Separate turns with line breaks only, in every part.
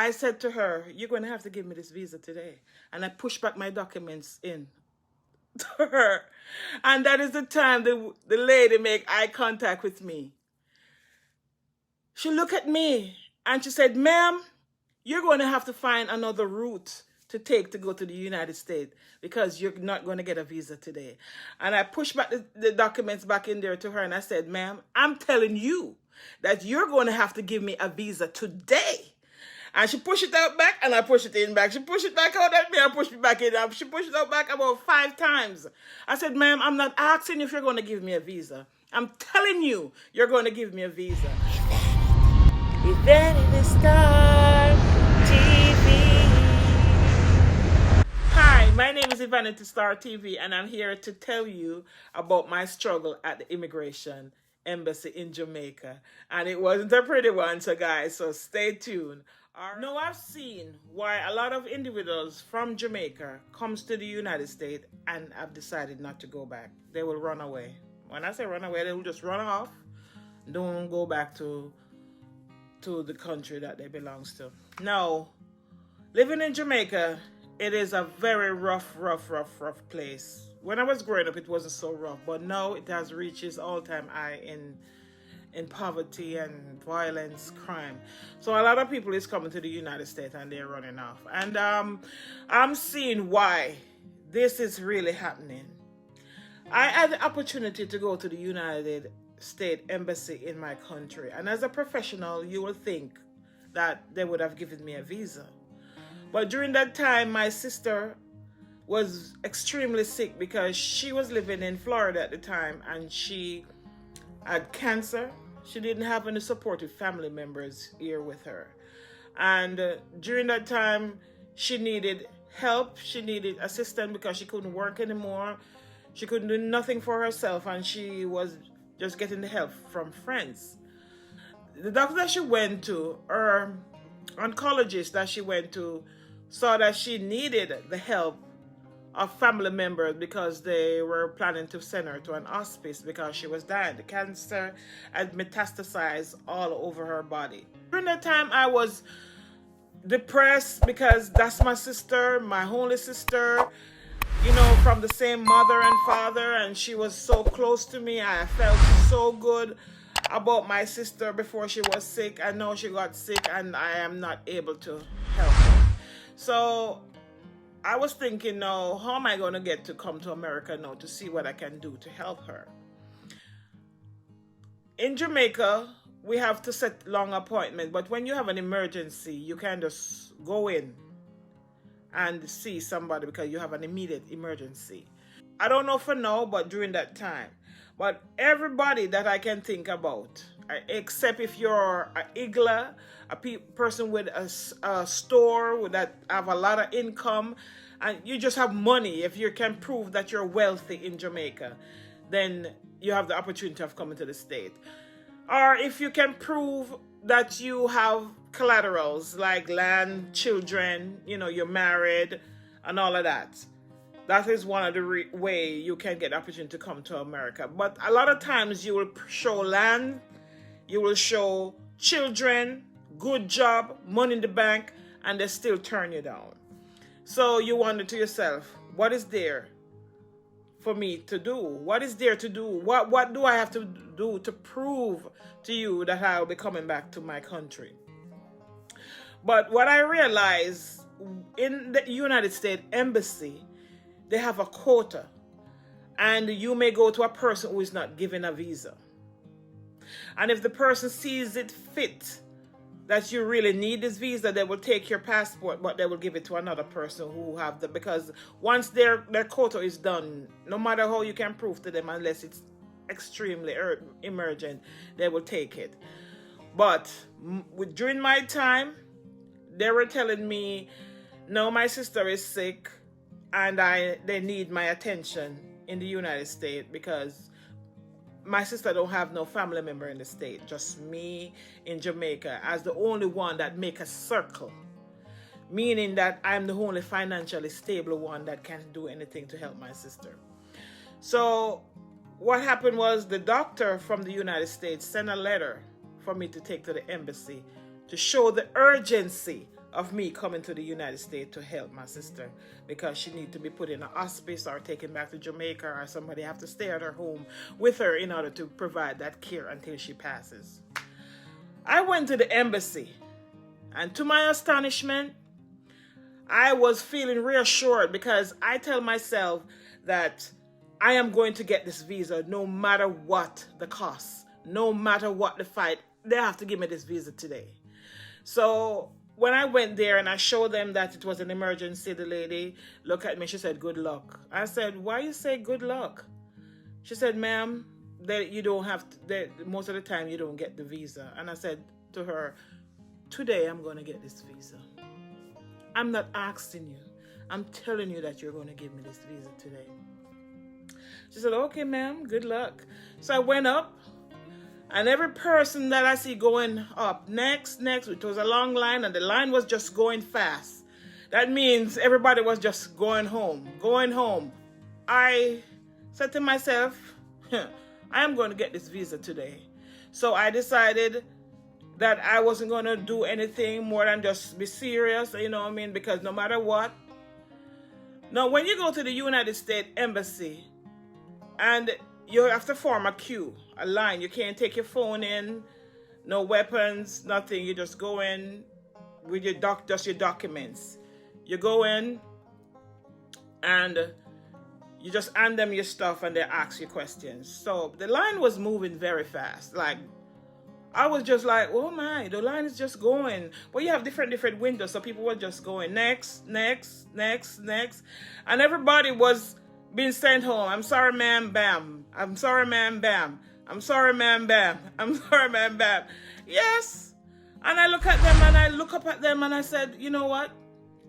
I said to her, you're going to have to give me this visa today. And I pushed back my documents in to her. And that is the time the lady make eye contact with me. She looked at me and she said, ma'am, you're going to have to find another route to take to go to the United States because you're not going to get a visa today. And I pushed back the documents back in there to her and I said, ma'am, I'm telling you that you're going to have to give me a visa today. And she pushed it out back and I pushed it in back. She pushed it back out at me, I pushed it back in. She pushed it out back about 5 times. I said, ma'am, I'm not asking if you're going to give me a visa. I'm telling you, you're going to give me a visa. Evanity Star TV. Hi, my name is Evanity Star TV and I'm here to tell you about my struggle at the immigration embassy in Jamaica. And it wasn't a pretty one, so guys, so stay tuned. Now I've seen why a lot of individuals from Jamaica comes to the United States and have decided not to go back. They will run away. When I say run away, they will just run off. Don't go back to the country that they belongs to. Now, living in Jamaica, it is a very rough place. When I was growing up, it wasn't so rough, but now it has reached its all-time high in poverty and violence, crime. So a lot of people is coming to the United States and they're running off. And I'm seeing why this is really happening. I had the opportunity to go to the United States Embassy in my country. And as a professional, you will think that they would have given me a visa. But during that time, my sister was extremely sick because she was living in Florida at the time and she had cancer. She didn't have any supportive family members here with her. And during that time, she needed help. She needed assistance because she couldn't work anymore. She couldn't do nothing for herself and she was just getting the help from friends. The doctor that she went to, or oncologist that she went to, saw that she needed the help of family members because they were planning to send her to an hospice because she was dying. The cancer had metastasized all over her body. During that time, I was depressed because that's my sister, my only sister, you know, from the same mother and father, and she was so close to me. I felt so good about my sister before she was sick. I know she got sick and I am not able to help her. So I was thinking, now, how am I going to get to come to America now to see what I can do to help her? In Jamaica, we have to set long appointments, but when you have an emergency, you can just go in and see somebody because you have an immediate emergency. I don't know for now, but during that time. But everybody that I can think about, except if you're an igler, a person with a store that have a lot of income, and you just have money, if you can prove that you're wealthy in Jamaica, then you have the opportunity of coming to the state. Or if you can prove that you have collaterals like land, children, you know, you're married and all of that. That is one of the way you can get the opportunity to come to America. But a lot of times you will show land, you will show children, good job, money in the bank, and they still turn you down. So you wonder to yourself, what is there for me to do? What is there to do? What do I have to do to prove to you that I will be coming back to my country? But what I realized, in the United States Embassy, they have a quota, and you may go to a person who is not given a visa. And if the person sees it fit that you really need this visa, they will take your passport, but they will give it to another person who have the, because once their quota is done, no matter how you can prove to them, unless it's extremely emergent, they will take it. But during my time, they were telling me, no, my sister is sick and they need my attention in the United States because my sister don't have no family member in the state, just me in Jamaica as the only one that make a circle, meaning that I'm the only financially stable one that can do anything to help my sister. So what happened was the doctor from the United States sent a letter for me to take to the embassy to show the urgency of me coming to the United States to help my sister because she needs to be put in a hospice or taken back to Jamaica, or somebody have to stay at her home with her in order to provide that care until she passes. I went to the embassy, and to my astonishment, I was feeling reassured because I tell myself that I am going to get this visa no matter what the cost, no matter what the fight. They have to give me this visa today. So when I went there and I showed them that it was an emergency, the lady looked at me, she said, "Good luck." I said, "Why you say good luck?" She said, "Ma'am, that you don't have to, most of the time you don't get the visa." And I said to her, "Today I'm going to get this visa. I'm not asking you. I'm telling you that you're going to give me this visa today." She said, "Okay, ma'am, good luck." So I went up, and every person that I see going up, next, it was a long line, and the line was just going fast. That means everybody was just going home. I said to myself, I am going to get this visa today. So I decided that I wasn't going to do anything more than just be serious, you know what I mean? Because no matter what. Now, when you go to the United States Embassy, and you have to form a queue, a line. You can't take your phone in, no weapons, nothing. You just go in with just your documents. You go in and you just hand them your stuff and they ask you questions. So the line was moving very fast. Like, I was just like, oh my, the line is just going. But you have different windows, so people were just going next. And everybody was being sent home. "I'm sorry, ma'am, bam. I'm sorry, ma'am, bam. I'm sorry, ma'am, bam. I'm sorry, ma'am, bam." Yes. And I look at them and I look up at them and I said, "You know what?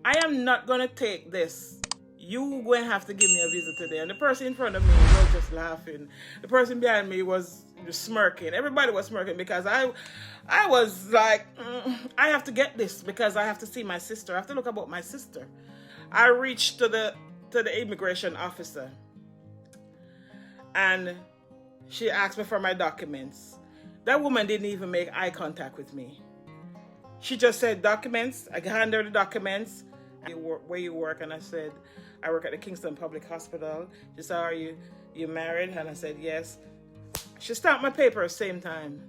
I am not going to take this. You going to have to give me a visa today." And the person in front of me was just laughing. The person behind me was smirking. Everybody was smirking because I was like, I have to get this because I have to see my sister. I have to look about my sister. I reached to the immigration officer and she asked me for my documents. That woman didn't even make eye contact with me. She just said, "Documents." I handed her the documents. "Where you work?" And I said, "I work at the Kingston Public Hospital." She said, "Are you married?" And I said, "Yes." She stamped my paper same time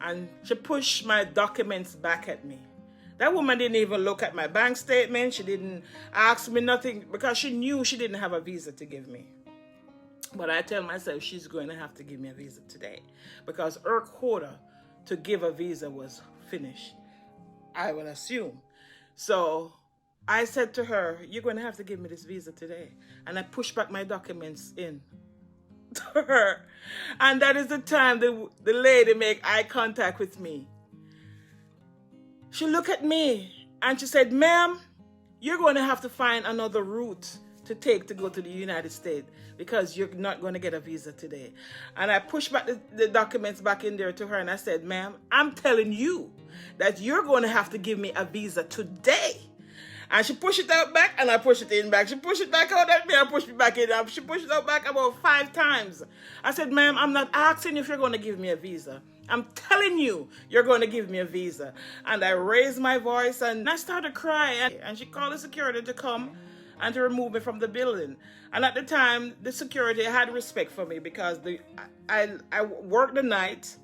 and she pushed my documents back at me. That woman didn't even look at my bank statement. She didn't ask me nothing because she knew she didn't have a visa to give me. But I tell myself she's going to have to give me a visa today because her quota to give a visa was finished, I will assume. So I said to her, "You're going to have to give me this visa today." And I pushed back my documents in to her. And that is the time the lady make eye contact with me. She looked at me and she said, "Ma'am, you're going to have to find another route to take to go to the United States because you're not going to get a visa today." And I pushed back the documents back in there to her and I said, "Ma'am, I'm telling you that you're going to have to give me a visa today." And she pushed it out back and I pushed it in back. She pushed it back out at me and pushed it back in. She pushed it out back about 5 times. I said, "Ma'am, I'm not asking if you're going to give me a visa. I'm telling you, you're going to give me a visa." And I raised my voice and I started crying. And she called the security to come and to remove me from the building. And at the time, the security had respect for me because I worked the night.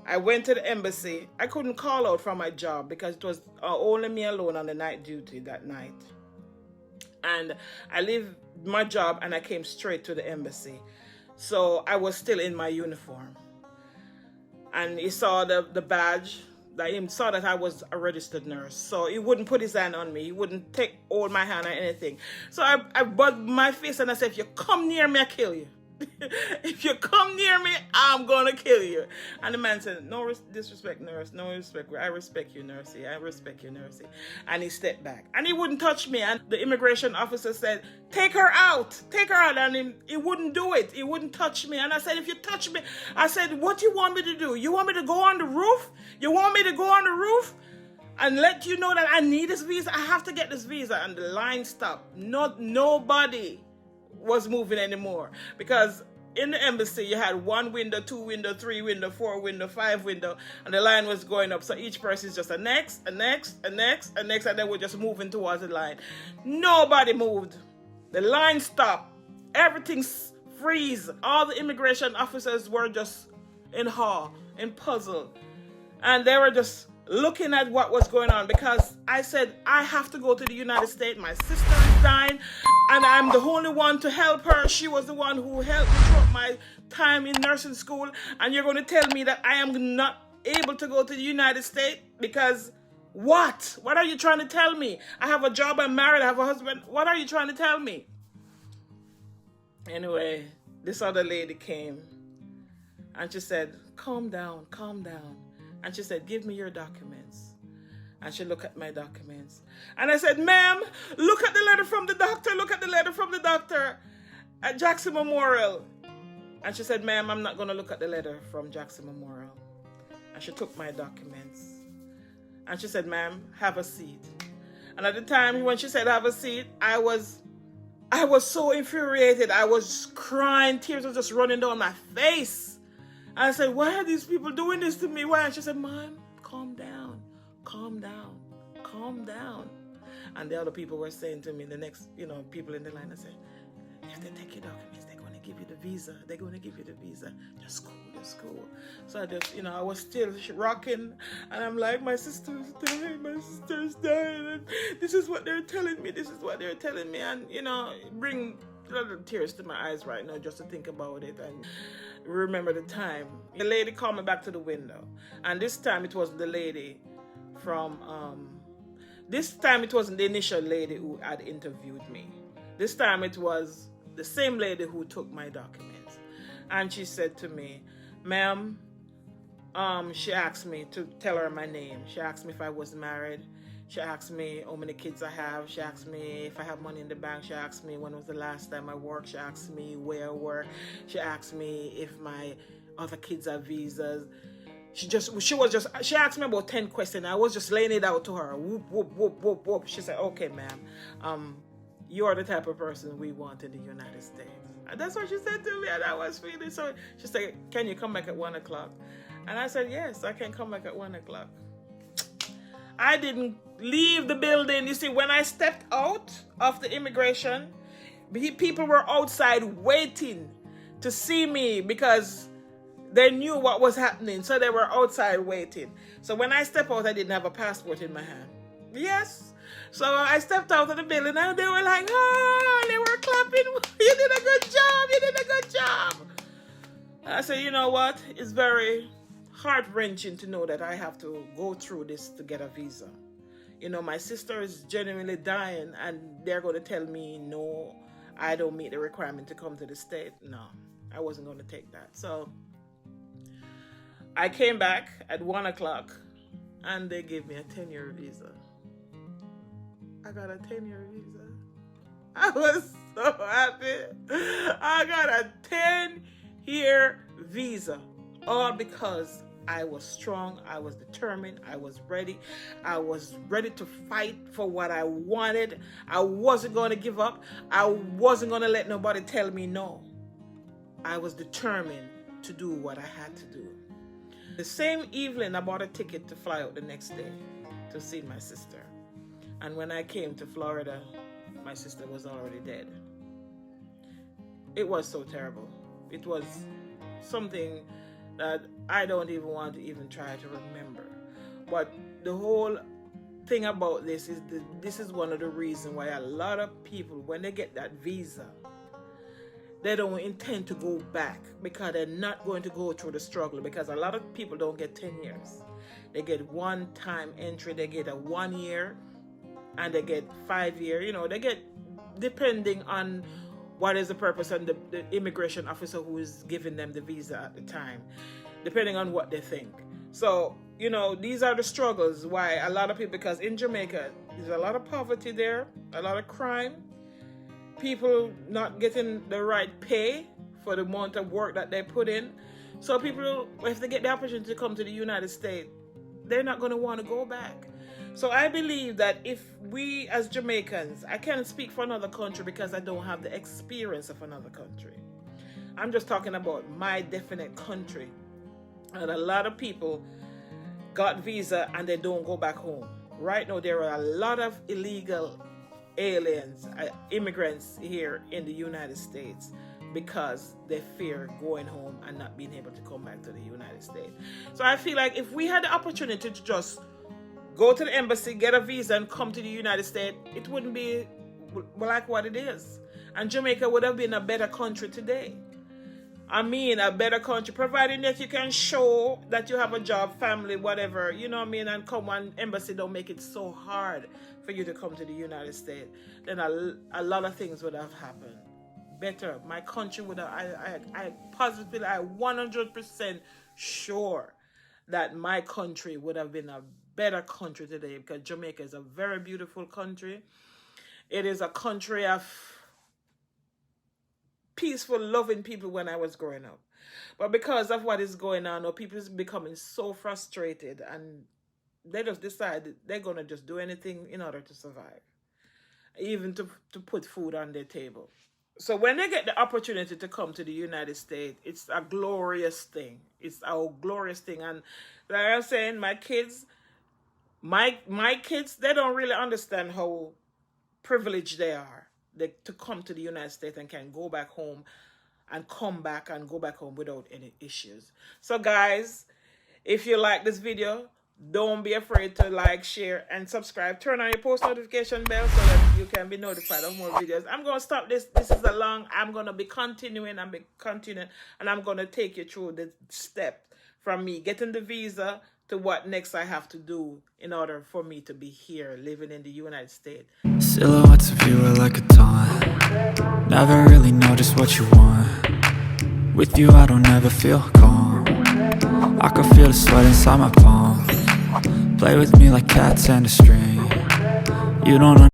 I went to the embassy. I couldn't call out from my job because it was only me alone on the night duty that night. And I left my job and I came straight to the embassy. So I was still in my uniform. And he saw the badge. He saw that I was a registered nurse. So he wouldn't put his hand on me. He wouldn't hold my hand or anything. So I bugged my face and I said, "If you come near me, I'll kill you. If you come near me, I'm going to kill you." And the man said, "No disrespect, nurse. No respect. I respect you, nursey. I respect you, nursey." And he stepped back. And he wouldn't touch me. And the immigration officer said, "Take her out. Take her out." And he wouldn't do it. He wouldn't touch me. And I said, "If you touch me," I said, "What you want me to do? You want me to go on the roof? You want me to go on the roof and let you know that I need this visa? I have to get this visa." And the line stopped. Nobody was moving anymore because in the embassy, you had 1 window, 2 window, 3 window, 4 window, 5 window, and the line was going up. So each person is just a next, a next, a next, a next, and then we're just moving towards the line. Nobody moved. The line stopped. Everything's freeze. All the immigration officers were just in awe, in puzzle, and they were just looking at what was going on, because I said, I have to go to the United States. My sister is dying, and I'm the only one to help her. She was the one who helped me throughout my time in nursing school, and you're going to tell me that I am not able to go to the United States because what? What are you trying to tell me? I have a job, I'm married, I have a husband. What are you trying to tell me? Anyway, this other lady came, and she said, calm down, calm down. And she said, give me your documents. And she looked at my documents. And I said, ma'am, look at the letter from the doctor. Look at the letter from the doctor at Jackson Memorial. And she said, ma'am, I'm not going to look at the letter from Jackson Memorial. And she took my documents. And she said, ma'am, have a seat. And at the time when she said, have a seat, I was so infuriated. I was crying. Tears were just running down my face. I said, why are these people doing this to me? Why? And she said, Mom, calm down, calm down, calm down. And the other people were saying to me, the next, people in the line, I said, if they take your documents, they're going to give you the visa. They're going to give you the visa. Just go, just go. So I just, I was still rocking. And I'm like, my sister's dying, my sister's dying. And this is what they're telling me. This is what they're telling me. And, bring a lot of tears to my eyes right now just to think about it and remember the time. The lady called me back to the window, and this time it wasn't the lady from this time it wasn't the initial lady who had interviewed me. This time it was the same lady who took my documents, and she said to me, ma'am, she asked me to tell her my name. She asked me if I was married. She asked me how many kids I have. She asked me if I have money in the bank. She asked me when was the last time I worked. She asked me where I work. She asked me if my other kids have visas. She asked me about 10 questions. I was just laying it out to her. Whoop, whoop, whoop, whoop, whoop. She said, okay, ma'am, you are the type of person we want in the United States. And that's what she said to me, and I was feeling so. She said, can you come back at 1 o'clock? And I said, yes, I can come back at 1 o'clock. I didn't leave the building. You see, when I stepped out of the immigration, people were outside waiting to see me because they knew what was happening. So they were outside waiting. So when I stepped out, I didn't have a passport in my hand. Yes. So I stepped out of the building and they were like, oh, they were clapping. You did a good job. You did a good job. I said, you know what? It's very heart-wrenching to know that I have to go through this to get a visa. My sister is genuinely dying, and they're going to tell me, no, I don't meet the requirement to come to the state. No, I wasn't going to take that. So I came back at 1 o'clock, and they gave me a 10-year visa. I got a 10-year visa. I was so happy. I got a 10-year visa, all because I was strong, I was determined, I was ready to fight for what I wanted. I wasn't going to give up. I wasn't going to let nobody tell me no. I was determined to do what I had to do. The same evening, I bought a ticket to fly out the next day to see my sister. And when I came to Florida, my sister was already dead. It was so terrible. It was something that I don't even want to even try to remember. But the whole thing about this is this is one of the reasons why a lot of people, when they get that visa, they don't intend to go back because they're not going to go through the struggle, because a lot of people don't get 10 years. They get one-time entry, they get a 1 year, and they get 5 year. They get, depending on what is the purpose and the immigration officer who is giving them the visa at the time, depending on what they think. So, these are the struggles why a lot of people, because in Jamaica, there's a lot of poverty there, a lot of crime, people not getting the right pay for the amount of work that they put in. So people, if they get the opportunity to come to the United States, they're not going to want to go back. So I believe that if we as Jamaicans, I can't speak for another country because I don't have the experience of another country. I'm just talking about my definite country. And a lot of people got visa and they don't go back home. Right now, there are a lot of illegal aliens, immigrants here in the United States because they fear going home and not being able to come back to the United States. So I feel like if we had the opportunity to just go to the embassy, get a visa, and come to the United States, it wouldn't be like what it is. And Jamaica would have been a better country today. I mean, a better country, providing that you can show that you have a job, family, whatever, you know what I mean, and come on, embassy don't make it so hard for you to come to the United States. Then a lot of things would have happened. Better. My country would have, I positively, I 100% sure that my country would have been a better country today, because Jamaica is a very beautiful country. It is a country of peaceful, loving people when I was growing up. But because of what is going on, people is becoming so frustrated, and they just decide they're going to just do anything in order to survive, even to put food on their table. So when they get the opportunity to come to the United States, it's a glorious thing. It's a glorious thing. And like I'm saying, my kids, they don't really understand how privileged they are to come to the United States and can go back home and come back and go back home without any issues. So guys, if you like this video, don't be afraid to like, share, and subscribe. Turn on your post notification bell so that you can be notified of more videos. I'm going to stop this. This is I'm going to be continuing, and I'm going to take you through the step from me getting the visa to what next I have to do in order for me to be here living in the United States.
Silhouettes of you are like a taunt. Never really know just what you want. With you I don't ever feel calm. I can feel the sweat inside my palm. Play with me like cats and a string. You don't